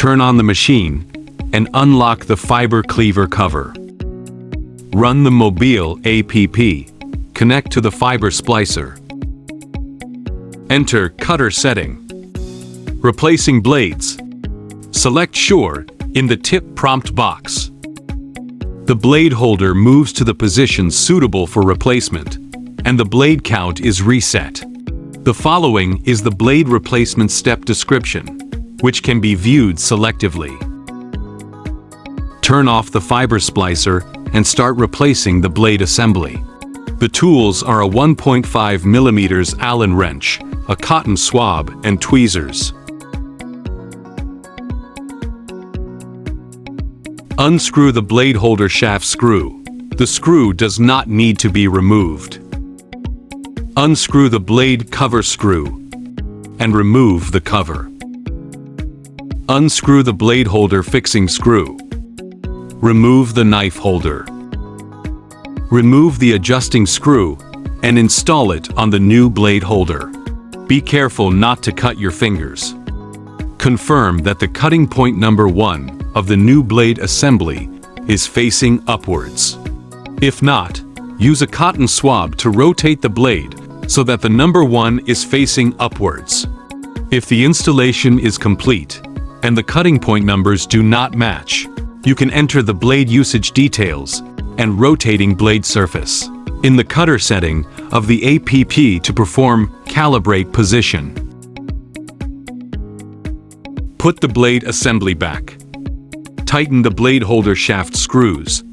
Turn on the machine and unlock the fiber cleaver cover. Run the mobile app. Connect to the fiber splicer. Enter cutter setting. Replacing blades. Select Sure in the tip prompt box. The blade holder moves to the position suitable for replacement, and the blade count is reset. The following is the blade replacement step description, which can be viewed selectively. Turn off the fiber splicer and start replacing the blade assembly. The tools are a 1.5 mm Allen wrench, a cotton swab, and tweezers. Unscrew the blade holder shaft screw. The screw does not need to be removed. Unscrew the blade cover screw and remove the cover. Unscrew the blade holder fixing screw. Remove the knife holder. Remove the adjusting screw and install it on the new blade holder. Be careful not to cut your fingers. Confirm that the cutting point number 1 of the new blade assembly is facing upwards. If not, use a cotton swab to rotate the blade so that the number 1 is facing upwards. If the installation is complete and the cutting point numbers do not match, you can enter the blade usage details and rotating blade surface in the cutter setting of the app to perform calibrate position. Put the blade assembly back. Tighten the blade holder shaft screws.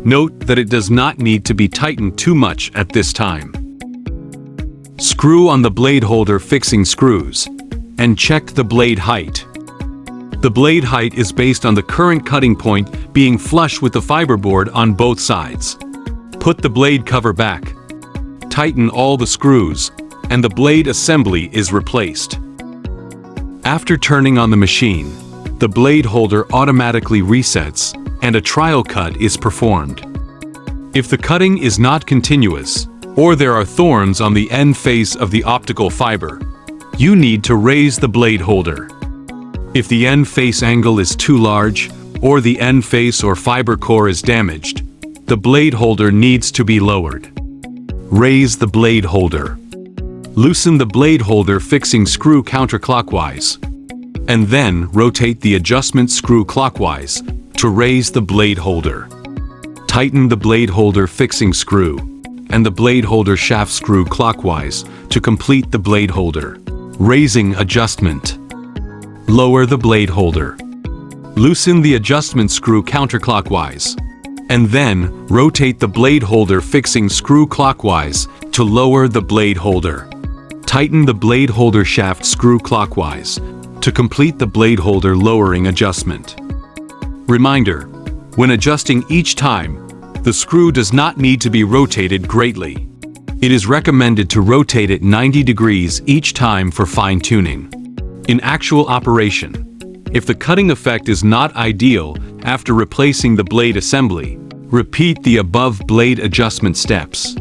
Note that it does not need to be tightened too much at this time. Screw on the blade holder fixing screws and check the blade height. The blade height is based on the current cutting point being flush with the fiberboard on both sides. Put the blade cover back. Tighten all the screws, and the blade assembly is replaced. After turning on the machine, the blade holder automatically resets and a trial cut is performed. If the cutting is not continuous, or there are thorns on the end face of the optical fiber, you need to raise the blade holder. If the end face angle is too large, or the end face or fiber core is damaged, the blade holder needs to be lowered. Raise the blade holder. Loosen the blade holder fixing screw counterclockwise, and then rotate the adjustment screw clockwise to raise the blade holder. Tighten the blade holder fixing screw and the blade holder shaft screw clockwise to complete the blade holder. Raising adjustment. Lower the blade holder. Loosen the adjustment screw counterclockwise, and then rotate the blade holder fixing screw clockwise to lower the blade holder. Tighten the blade holder shaft screw clockwise to complete the blade holder lowering adjustment. Reminder: when adjusting each time, the screw does not need to be rotated greatly. It is recommended to rotate it 90 degrees each time for fine-tuning. In actual operation, if the cutting effect is not ideal after replacing the blade assembly, repeat the above blade adjustment steps.